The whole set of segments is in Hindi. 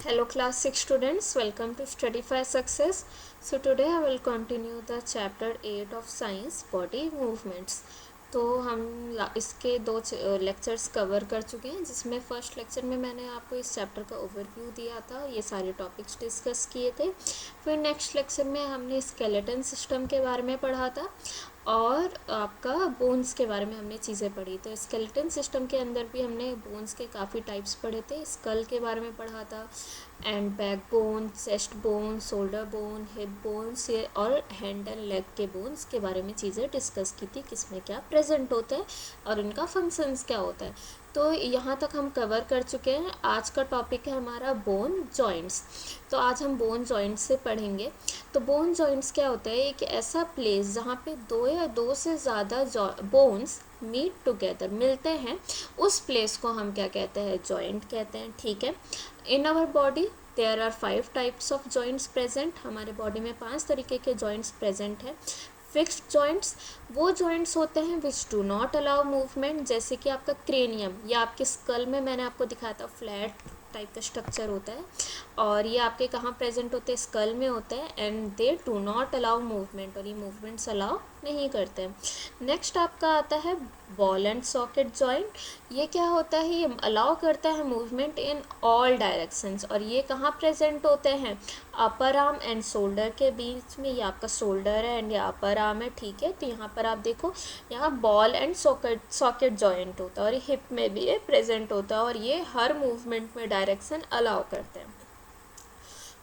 Hello class 6 students, welcome to Studify Success. So today I will continue the chapter 8 of science, body movements. तो हम इसके दो लेक्चर्स कवर कर चुके हैं, जिसमें फर्स्ट लेक्चर में मैंने आपको इस चैप्टर का ओवरव्यू दिया था, ये सारे टॉपिक्स डिस्कस किए थे। फिर नेक्स्ट लेक्चर में हमने स्केलेटन सिस्टम के बारे में पढ़ा था और आपका बोन्स के बारे में हमने चीज़ें पढ़ी। तो स्केलेटन सिस्टम के अंदर भी हमने बोन्स के काफ़ी टाइप्स पढ़े थे। स्कल के बारे में पढ़ा था, and back bone, chest bone, shoulder bone, hip bones ये और हैंड एंड लेग के बोन्स के बारे में चीज़ें डिस्कस की थी, किसमें क्या प्रेजेंट होता है और इनका फंक्शंस क्या होता है। तो यहाँ तक हम कवर कर चुके हैं। आज का टॉपिक है हमारा बोन जॉइंट्स। तो आज हम बोन जॉइंट्स से पढ़ेंगे। तो बोन जॉइंट्स क्या होता है, एक ऐसा प्लेस जहाँ पे दो या दो से ज़्यादा बोन्स मीट टुगेदर मिलते हैं, उस प्लेस को हम क्या कहते हैं, जॉइंट कहते हैं। ठीक है। In our body there are 5 types of joints present. हमारे बॉडी में 5 तरीके के जॉइंट्स प्रेजेंट हैं। फिक्स्ड जॉइंट्स वो जॉइंट्स होते हैं which do not allow movement, जैसे कि आपका क्रेनियम या आपके स्कल में मैंने आपको दिखाया था फ्लैट टाइप का स्ट्रक्चर होता है, और ये आपके कहाँ प्रेजेंट होते हैं, स्कल में होते हैं, and they do not allow movement, और ये मूवमेंट्स अलाउ नहीं करते हैं। नेक्स्ट आपका आता है बॉल एंड सॉकेट जॉइंट। ये क्या होता है, ये अलाउ करता है मूवमेंट इन ऑल डायरेक्शंस, और ये कहाँ प्रेजेंट होते हैं, अपर आर्म एंड शोल्डर के बीच में। ये आपका शोल्डर है एंड ये अपर आर्म है। ठीक है। तो यहाँ पर आप देखो, यहाँ बॉल एंड सॉकेट जॉइंट होता है, और हिप में भी ये प्रेजेंट होता है, और ये हर मूवमेंट में डायरेक्शन अलाउ करते हैं।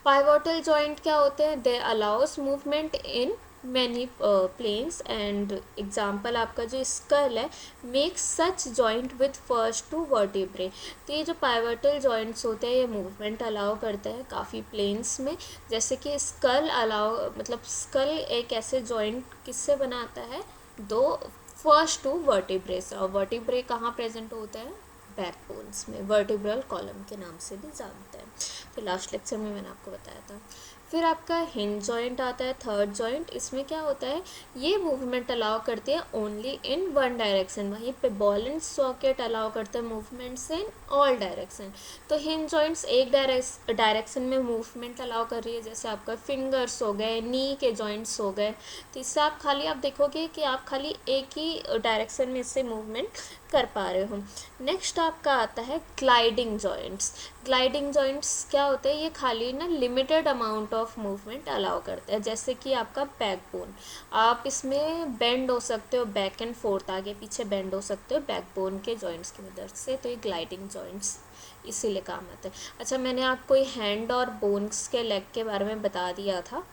पाइवोटल जॉइंट क्या होते हैं, they allows movement in many planes, and example आपका जो स्कल है, make such joint with first two vertebrae. तो ये जो पाइवोटल जॉइंट्स होते हैं, ये मूवमेंट अलाउ करते हैं काफ़ी प्लेन्स में। जैसे कि स्कल अलाउ, मतलब स्कल एक ऐसे जॉइंट किससे बनाता है, दो फर्स्ट टू वर्टिब्रे से, और वर्टिब्रे कहाँ प्रेजेंट होता है, बैकबोन्स में, वर्टिब्रल कॉलम के नाम से भी जानते हैं। फिर लास्ट लेक्चर में मैंने आपको बताया था। फिर आपका हिंज जॉइंट आता है, थर्ड जॉइंट। इसमें क्या होता है, ये मूवमेंट अलाउ करते हैं ओनली इन वन डायरेक्शन, वहीं पे बॉल एंड सॉकेट अलाउ करते हैं मूवमेंट्स इन ऑल डायरेक्शन। तो हिंज जॉइंट्स एक डायरेक्शन में मूवमेंट अलाउ कर रही है, जैसे आपका फिंगर्स हो गए, नी के जॉइंट्स हो गए। तो इससे आप देखोगे कि आप खाली एक ही डायरेक्शन में इससे मूवमेंट कर पा रहे हो। नेक्स्ट आपका आता है ग्लाइडिंग जॉइंट्स। ग्लाइडिंग जॉइंट्स क्या होते हैं, ये खाली ना limited amount of movement allow करते हैं। जैसे कि आपका बैकबोन, आप इसमें बेंड हो सकते हो, बैक एंड फोर्थ, आगे पीछे बेंड हो सकते हो बैकबोन के जॉइंट्स की मदद से। तो ये ग्लाइडिंग जॉइंट्स इसीलिए काम आते हैं। अच्छा, मैंने आपको ये हैंड और बोन्स के लेग के बारे में बता दिया था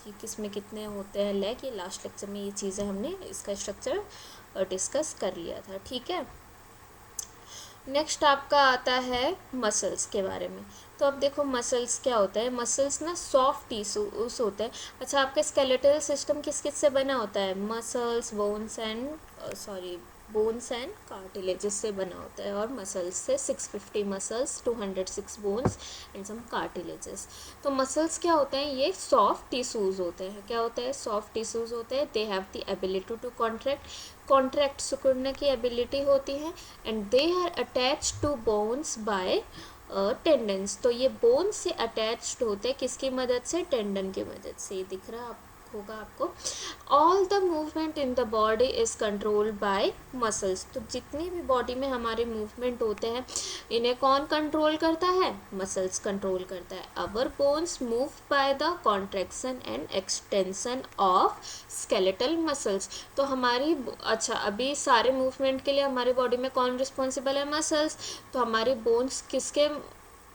कि किसमें कितने होते हैं लेग। ये लास्ट लेक्चर में ये चीज़ें हमने इसका स्ट्रक्चर डिस्कस कर लिया था। ठीक है। नेक्स्ट आपका आता है मसल्स के बारे में। तो अब देखो मसल्स क्या होता है, मसल्स ना सॉफ्ट टिश्यूज होते हैं। अच्छा, आपका स्केलेटल सिस्टम किस किस से बना होता है, मसल्स, बोन्स एंड कार्टिलेजेस से बना होता है, और मसल्स से 650 muscles, 206 bones and some cartilages. तो मसल्स क्या होते हैं, ये सॉफ्ट टिश्यूज होते हैं। क्या होता है, सॉफ्ट टिश्यूज होते हैं। They have the ability to contract सिकुड़ने की एबिलिटी होती है, and they are attach to bones by tendons. तो ये बोन से अटैच्ड होते हैं, किसकी मदद से, टेंडन की मदद से। ये दिख रहा होगा आपको। All the movement in the body is controlled by muscles. तो जितनी भी बॉडी में हमारे मूवमेंट होते हैं, इन्हें कौन कंट्रोल करता है, मसल्स कंट्रोल करता है। Our bones move by the contraction and extension of skeletal muscles. तो हमारी अच्छा, अभी सारे मूवमेंट के लिए हमारी बॉडी में कौन रिस्पॉन्सिबल है, मसल्स। तो हमारी बोन्स किसके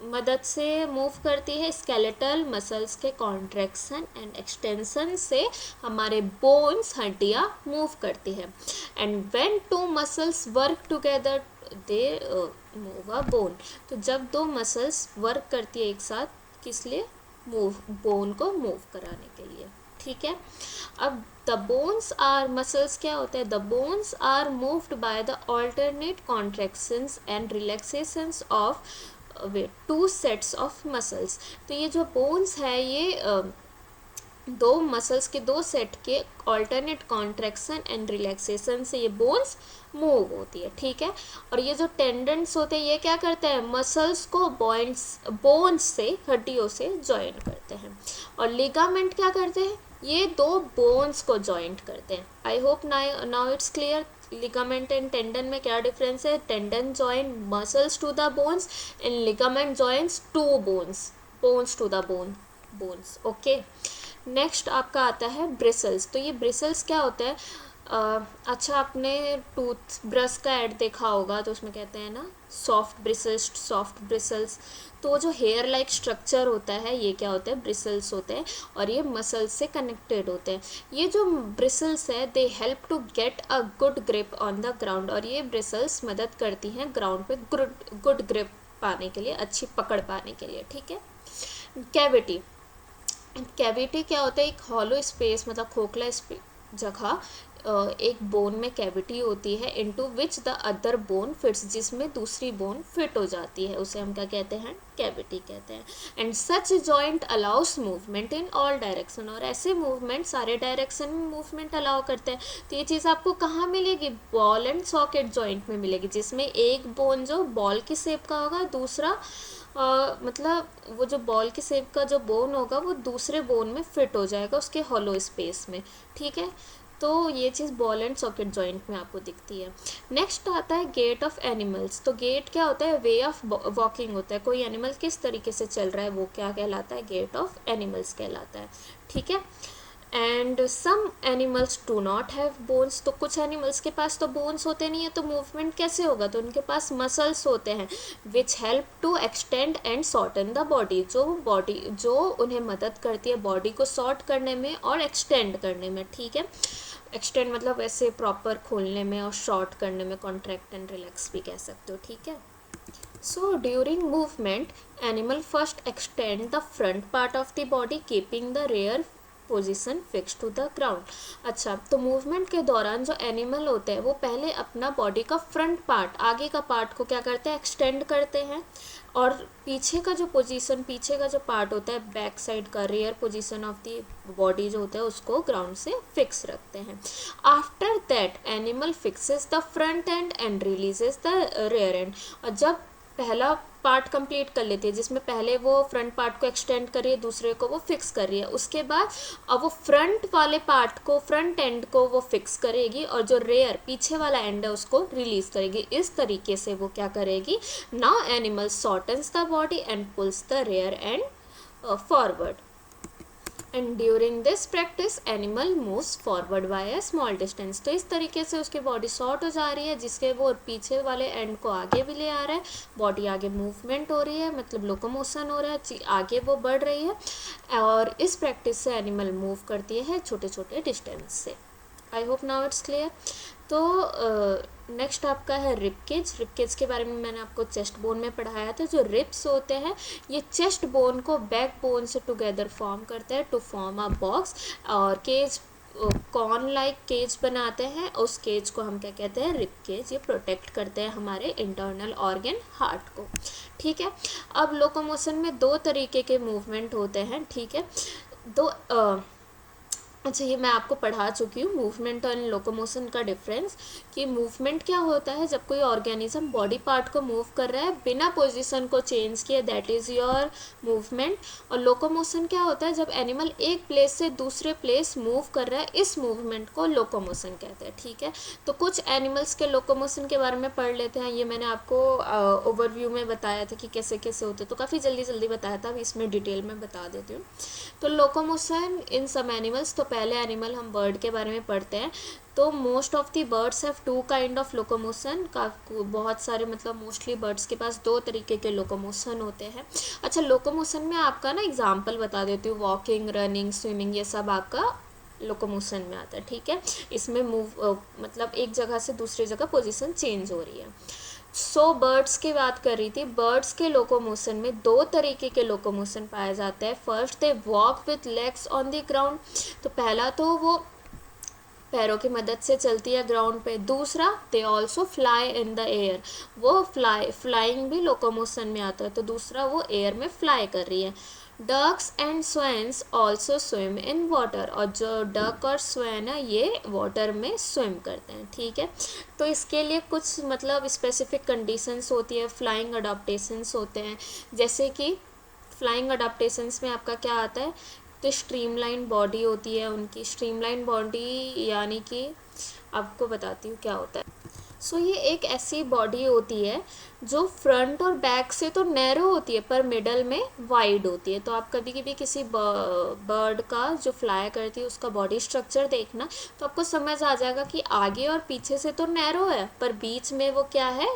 मदद से मूव करती है, स्केलेटल मसल्स के कॉन्ट्रैक्शन एंड एक्सटेंशन से हमारे बोन्स, हड्डियाँ मूव करती है। And when two muscles work together they move a bone. तो जब दो मसल्स वर्क करती है एक साथ, किस लिए, बोन को मूव कराने के लिए। ठीक है। अब द बोन्स आर, मसल्स क्या होते हैं, the bones are moved by the alternate contractions and relaxations of two sets of muscles. तो ये जो बोन्स है, ये दो मसल्स के दो सेट के ऑल्टरनेट कॉन्ट्रैक्शन एंड रिलैक्सेशन से ये बोन्स मूव होती है, ठीक है। और ये जो टेंडेंट्स होते हैं ये क्या करते हैं, मसल्स को बोन्स से, हड्डियों से जॉइंट करते हैं। और लिगामेंट क्या करते हैं, ये दो बोन्स को जॉइंट करते हैं। I hope now it's clear ligament and tendon में क्या डिफरेंस है। Tendon join muscles to the bones and ligament joins to bones to the bones, okay. Next आपका आता है ब्रिसल्स। तो ये ब्रिसल्स क्या होता है, अच्छा आपने टूथ ब्रश का ऐड देखा होगा, तो उसमें कहते हैं ना सॉफ्ट ब्रिसल्स। तो जो हेयर लाइक स्ट्रक्चर होता है ये क्या होता है, ब्रिसल्स होते हैं, और ये मसल्स से कनेक्टेड होते हैं। ये जो ब्रिसल्स है they help to get a good grip on the ground, और ये ब्रिसल्स मदद करती हैं ग्राउंड पे गुड ग्रिप पाने के लिए, अच्छी पकड़ पाने के लिए, ठीक है। कैविटी क्या होता है, एक हॉलो स्पेस मतलब खोखला जगह, एक बोन में कैविटी होती है into which the other bone fits, जिसमें दूसरी बोन फिट हो जाती है, उसे हम क्या कहते हैं, कैविटी कहते हैं। And such joint allow us movement in all direction, और ऐसे मूवमेंट सारे डायरेक्शन में मूवमेंट अलाउ करते हैं। तो ये चीज़ आपको कहाँ मिलेगी, बॉल एंड सॉकेट जॉइंट में मिलेगी, जिसमें एक बोन जो बॉल की शेप का होगा, दूसरा मतलब वो जो बॉल की शेप का जो बोन होगा वो दूसरे बोन में फिट हो जाएगा उसके हॉलो स्पेस में, ठीक है। तो ये चीज़ बॉल एंड सॉकेट जॉइंट में आपको दिखती है। नेक्स्ट आता है गेट ऑफ एनिमल्स। तो गेट क्या होता है, वे ऑफ वॉकिंग होता है, कोई एनिमल किस तरीके से चल रहा है वो क्या कहलाता है, गेट ऑफ एनिमल्स कहलाता है, ठीक है। And some animals do not have bones. तो कुछ एनिमल्स के पास तो बोन्स होते नहीं है, तो मूवमेंट कैसे होगा, तो उनके पास मसल्स होते हैं which help to extend and shorten the body, जो उन्हें मदद करती है बॉडी को शॉर्ट करने में और एक्सटेंड करने में, ठीक है। एक्सटेंड मतलब ऐसे प्रॉपर खोलने में, और शॉर्ट करने में, कॉन्ट्रैक्ट एंड रिलैक्स भी कह सकते हो, ठीक है। So during movement, animal first extend the front part of the body, keeping the rear position fix to the ground. अच्छा, तो मूवमेंट के दौरान जो एनिमल होते हैं वो पहले अपना बॉडी का फ्रंट पार्ट, आगे का पार्ट को क्या करते हैं, एक्सटेंड करते हैं, और पीछे का जो पोजीशन, पीछे का जो पार्ट होता है बैक साइड का, rear position of the body जो होता है उसको ग्राउंड से फिक्स रखते हैं। After that animal fixes the front end and releases the rear and. और जब पहला पार्ट कंप्लीट कर लेती है, जिसमें पहले वो फ्रंट पार्ट को एक्सटेंड कर रही है, दूसरे को वो फिक्स कर रही है, उसके बाद अब वो फ्रंट वाले पार्ट को, फ्रंट एंड को वो फिक्स करेगी, और जो रेयर पीछे वाला एंड है उसको रिलीज करेगी। इस तरीके से वो क्या करेगी, now animal shortens the body and pulls the rear and forward, and during this practice animal moves forward by a small distance. तो इस तरीके से उसकी बॉडी शॉर्ट हो जा रही है, जिसके वो पीछे वाले एंड को आगे भी ले आ रहा है, बॉडी आगे मूवमेंट हो रही है, मतलब लोकोमोशन हो रहा है, आगे वो बढ़ रही है, और इस प्रैक्टिस से एनिमल मूव करती है छोटे छोटे डिस्टेंस से। आई होप नाउ इट्स क्लियर। तो नेक्स्ट आपका है रिबकेज। रिबकेज के बारे में मैंने आपको चेस्ट बोन में पढ़ाया था। जो रिब्स होते हैं ये चेस्ट बोन को बैक बोन से टुगेदर फॉर्म करते हैं टू फॉर्म अ बॉक्स, और केज कॉर्न लाइक केज बनाते हैं, उस केज को हम क्या कहते हैं, रिब केज। ये प्रोटेक्ट करते हैं हमारे इंटरनल ऑर्गन हार्ट को, ठीक है। अब लोकोमोशन में दो तरीके के मूवमेंट होते हैं, ठीक है। अच्छा, ये मैं आपको पढ़ा चुकी हूँ मूवमेंट और लोकोमोशन का डिफरेंस, कि मूवमेंट क्या होता है, जब कोई ऑर्गेनिज्म बॉडी पार्ट को मूव कर रहा है बिना पोजीशन को चेंज किए, दैट इज़ योर मूवमेंट। और लोकोमोशन क्या होता है, जब एनिमल एक प्लेस से दूसरे प्लेस मूव कर रहा है, इस मूवमेंट को लोकोमोशन कहते हैं, ठीक है। तो कुछ एनिमल्स के लोकोमोशन के बारे में पढ़ लेते हैं। ये मैंने आपको ओवरव्यू में बताया था कि कैसे कैसे होते, तो काफ़ी जल्दी जल्दी बताया था, अभी इसमें डिटेल में बता देती हूँ। तो लोकोमोशन इन सम एनिमल्स, तो पहले एनिमल हम बर्ड के बारे में पढ़ते हैं। तो most of the birds have two kind of locomotion का, बहुत सारे मतलब मोस्टली बर्ड्स के पास दो तरीके के लोकोमोशन होते हैं। अच्छा, लोकोमोशन में आपका ना एग्जांपल बता देती हूँ, वॉकिंग, रनिंग, स्विमिंग, ये सब आपका लोकोमोशन में आता है, ठीक है। इसमें मतलब एक जगह से दूसरी जगह पोजीशन चेंज हो रही है। बर्ड्स की बात कर रही थी। बर्ड्स के लोकोमोशन में दो तरीके के लोकोमोशन पाए जाते हैं। First, they walk with legs on the ground. तो पहला तो वो पैरों की मदद से चलती है ग्राउंड पे। दूसरा, they also fly in the air. वो फ्लाइंग भी लोकोमोशन में आता है, तो दूसरा वो एयर में फ्लाई कर रही है। Ducks and swans also swim in water, और जो डक और स्वैन है ये वाटर में स्विम करते हैं, ठीक है। तो इसके लिए कुछ मतलब स्पेसिफिक कंडीशंस होती है, फ्लाइंग अडाप्टेशंस होते हैं, जैसे कि फ्लाइंग अडाप्टेशंस में आपका क्या आता है, तो स्ट्रीमलाइन बॉडी होती है उनकी। स्ट्रीमलाइन बॉडी यानी कि आपको बताती हूँ क्या होता है। सो ये एक ऐसी बॉडी होती है जो फ्रंट और बैक से तो नैरो होती है पर मिडल में वाइड होती है। तो आप कभी कभी किसी बर्ड का जो फ्लाई करती है उसका बॉडी स्ट्रक्चर देखना, तो आपको समझ आ जाएगा कि आगे और पीछे से तो नैरो है पर बीच में वो क्या है,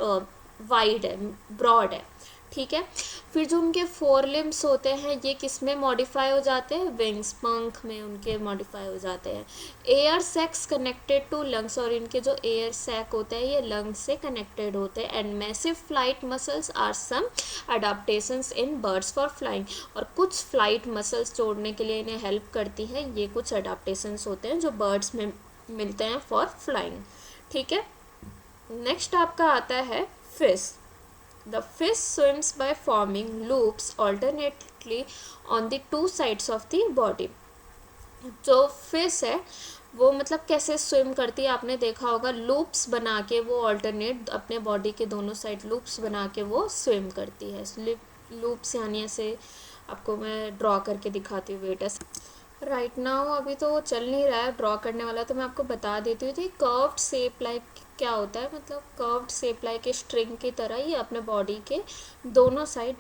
वाइड है, ब्रॉड है, ठीक है। फिर जो उनके फोर लिम्स होते हैं ये किस में मॉडिफाई हो जाते हैं, विंग्स, पंख में उनके मॉडिफाई हो जाते हैं। Air sacs connected to lungs, और इनके जो एयर सैक होते हैं ये लंग्स से कनेक्टेड होते हैं। And massive flight muscles are some adaptations in birds for flying, और कुछ फ्लाइट मसल्स जोड़ने के लिए इन्हें हेल्प करती है, ये कुछ अडाप्टेशंस होते हैं जो बर्ड्स में मिलते हैं फॉर फ्लाइंग, ठीक है। नेक्स्ट आपका आता है fish. The fish swims by forming loops alternately on the two sides of the body. जो फिश है वो मतलब कैसे स्विम करती है, आपने देखा होगा लूप्स बना के वो ऑल्टरनेट अपने बॉडी के दोनों साइड लूप्स बना के वो स्विम करती है। लूप्स यानी ऐसे आपको मैं ड्रॉ करके दिखाती हूँ, वेट राइट नाउ अभी तो चल नहीं रहा है ड्रॉ करने वाला, तो मैं आपको बता देती हूँ। तो कर्व्ड शेप लाइक क्या होता है, मतलब कर्व्ड शेप लाइक स्ट्रिंग की तरह ये अपने बॉडी के दोनों साइड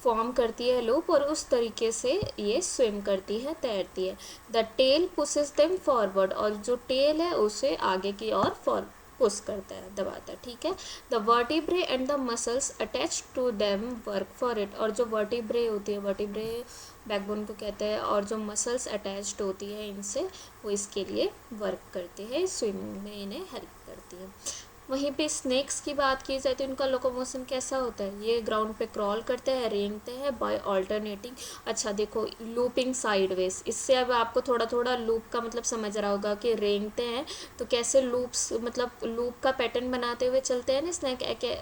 फॉर्म करती है लूप, और उस तरीके से ये स्विम करती है, तैरती है। The tail pushes them forward, और जो टेल है उसे आगे की ओर पुश करता है, दबाता है, ठीक है। The vertebrae and the muscles attach to them work for it, और जो वर्टिब्रे होती है, वर्टिब्रे बैकबोन को कहते हैं, और जो मसल्स अटैच्ड होती है इनसे वो इसके लिए वर्क करती है, स्विमिंग में इन्हें हेल्प करती है। वहीं पे स्नेक्स की बात की जाए तो इनका लोकोमोशन कैसा होता है, ये ग्राउंड पे क्रॉल करते हैं, रेंगते हैं बाय ऑल्टरनेटिंग। अच्छा देखो, लूपिंग साइडवेज, इससे अब आपको थोड़ा थोड़ा लूप का मतलब समझ रहा होगा कि रेंगते हैं तो कैसे लूप्स मतलब लूप का पैटर्न बनाते हुए चलते हैं ना,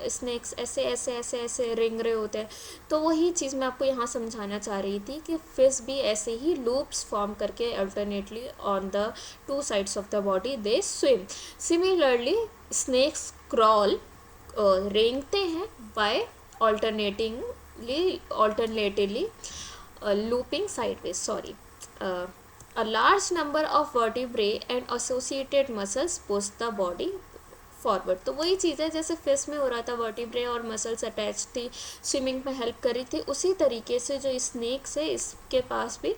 स्नेक्स ऐसे ऐसे ऐसे ऐसे रेंग रहे होते हैं। तो वही चीज़ मैं आपको यहाँ समझाना चाह रही थी कि फिश भी ऐसे ही लूप्स फॉर्म करके alternately on the two sides of the body they swim. Similarly snakes crawl, रेंगते हैं by alternatively looping sideways, sorry. A large number of vertebrae and associated muscles push the body forward. तो वही चीज़ है जैसे फिश में हो रहा था, वर्टिब्रे और मसल्स अटैच थी, स्विमिंग में हेल्प कर रही थी, उसी तरीके से जो स्नेक्स है इसके पास भी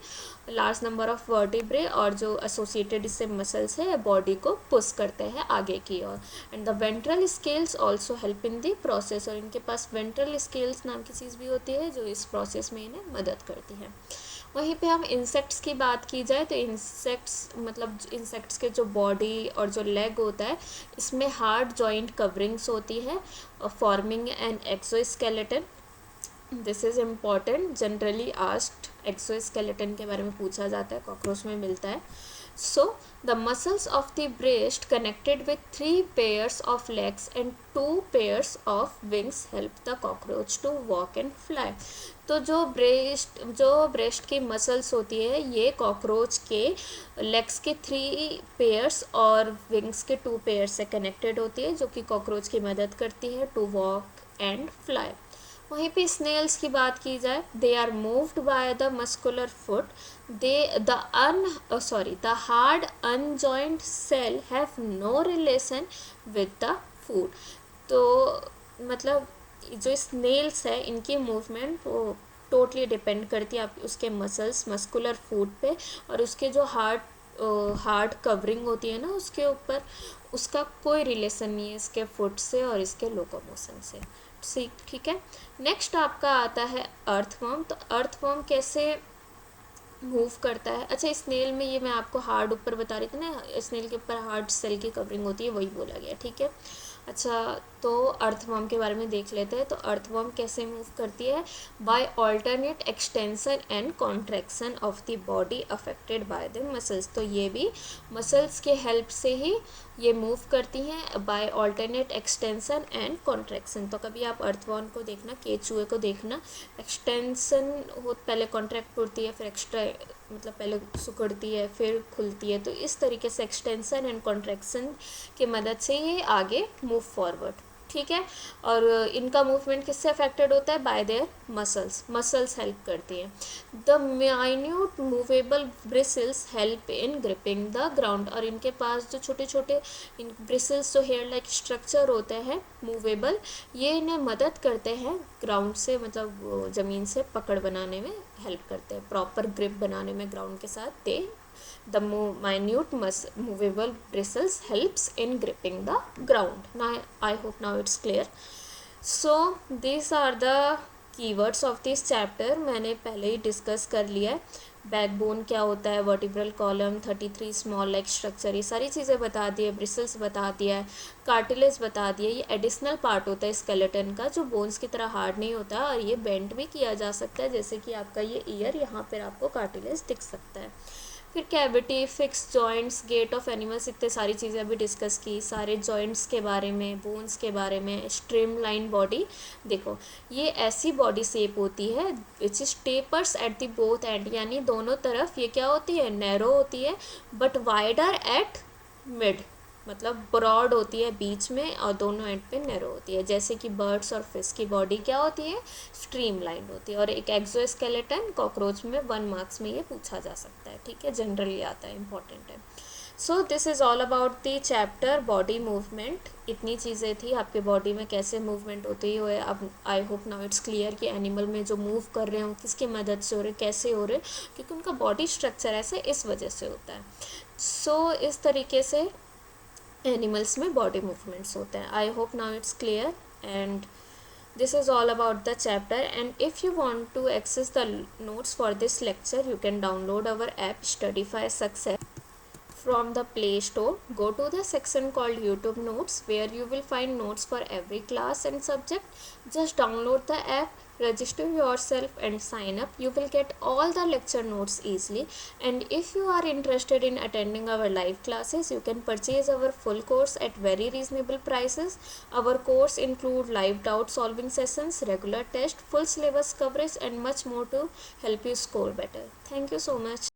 लार्ज नंबर ऑफ वर्टिब्रे और जो एसोसिएटेड इससे मसल्स है बॉडी को पुश करते हैं आगे की ओर। And the ventral scales also help in the process, और इनके पास वेंट्रल स्केल्स नाम की चीज़ भी होती है जो इस प्रोसेस में इन्हें मदद करती है। वहीं पे हम इंसेक्ट्स की बात की जाए तो इंसेक्ट्स के जो बॉडी और जो लेग होता है इसमें हार्ड जॉइंट कवरिंग्स होती है, forming an exoskeleton. This is important, generally asked exoskeleton के बारे में पूछा जाता है, कॉकरोच में मिलता है। So the muscles of the breast connected with 3 pairs of legs and 2 pairs of wings help the cockroach to walk and fly. तो जो ब्रेस्ट की मसल्स होती है ये कॉकरोच के लेग्स के 3 पेयर्स और विंग्स के 2 पेयर्स से कनेक्टेड होती है, जो कि कॉकरोच की मदद करती है टू वॉक एंड फ्लाई। वहीं पे स्नेल्स की बात की जाए, they are moved by the muscular foot, the hard unjoined cell have no relation with the food। तो मतलब जो स्नेल्स है इनकी मूवमेंट वो टोटली डिपेंड करती है आप उसके मसल्स मस्कुलर फुट पे, और उसके जो हार्ड कवरिंग होती है ना उसके ऊपर, उसका कोई रिलेशन नहीं है इसके फुट से और इसके लोकोमोशन से, ठीक है। नेक्स्ट आपका आता है अर्थवर्म। तो अर्थवर्म कैसे मूव करता है, अच्छा स्नेल में ये मैं आपको हार्ड ऊपर बता रही थी ना, स्नेल के ऊपर हार्ड सेल की कवरिंग होती है, वही बोला गया, ठीक है। अच्छा तो अर्थवर्म के बारे में देख लेते हैं। तो अर्थवर्म कैसे मूव करती है? By alternate extension and contraction of the body affected by the muscles. तो ये भी मसल्स के हेल्प से ही ये मूव करती हैं, by alternate extension and contraction. तो कभी आप अर्थवर्म को देखना, केचुए को देखना, एक्सटेंशन हो, पहले कॉन्ट्रैक्ट होती है, फिर एक्स्ट्रा मतलब पहले सिकुड़ती है फिर खुलती है। तो इस तरीके से एक्सटेंशन एंड कॉन्ट्रैक्शन की मदद से ये आगे मूव फॉरवर्ड, ठीक है। और इनका मूवमेंट किससे अफेक्टेड होता है? Bye there muscles, muscles help करती हैं। The minute movable bristles help in gripping the ground. और इनके पास जो छोटे छोटे इन ब्रिसल्स, जो हेयर लाइक स्ट्रक्चर होते हैं मूवेबल, ये इन्हें मदद करते हैं ग्राउंड से, मतलब ज़मीन से पकड़ बनाने में हेल्प करते हैं, प्रॉपर ग्रिप बनाने में ग्राउंड के साथ। दे the minute movable bristles helps in gripping the ground. Now I hope now it's clear. So these are the keywords of this chapter. मैंने पहले ही डिस्कस कर लिया है। बैकबोन क्या होता है, vertebral column, 33 small like structure, ये सारी चीज़ें बता दी है। ब्रिसल्स बता दिया है, कार्टिलेज बता दिया। ये एडिशनल पार्ट होता है स्केलेटन का, जो बोन्स की तरह हार्ड नहीं होता, और ये बेंड भी किया जा सकता है, जैसे कि आपका ये ईयर, यहाँ पर आपको कार्टिलेज दिख सकता है। फिर cavity, fix joints, gait of animals, इतने सारी चीज़ें अभी डिस्कस की, सारे जॉइंट्स के बारे में, बोन्स के बारे में। स्ट्रीमलाइन बॉडी, देखो ये ऐसी बॉडी शेप होती है which is tapers at the both and, यानी दोनों तरफ ये क्या होती है? नैरो होती है, बट वाइडर एट मिड, मतलब ब्रॉड होती है बीच में और दोनों एंड पे नैरो होती है। जैसे कि बर्ड्स और फिश की बॉडी क्या होती है? स्ट्रीमलाइन होती है। और एक एक्सोस्केलेटन, कॉकरोच में 1 मार्क्स में ये पूछा जा सकता है, ठीक है, जनरली आता है, इंपॉर्टेंट है। So this is all about the chapter body movement. इतनी चीज़ें थी आपके बॉडी में कैसे मूवमेंट होती है। अब आई होप नाउ इट्स क्लियर कि एनिमल में जो मूव कर रहे हो किसकी मदद से हो रहे, कैसे हो रहे, क्योंकि उनका बॉडी स्ट्रक्चर ऐसे इस वजह से होता है। सो इस तरीके से एनिमल्स में बॉडी मूवमेंट्स होते हैं। I hope now it's clear, and this is all about the chapter. And if you want to access the notes for this lecture, you can download our app Studify Success from the Play Store. Go to the section called YouTube Notes, where you will find notes for every class and subject. Just download the app, register yourself and sign up. You will get all the lecture notes easily. And if you are interested in attending our live classes, you can purchase our full course at very reasonable prices. Our course include live doubt solving sessions, regular test, full syllabus coverage, and much more to help you score better. Thank you so much.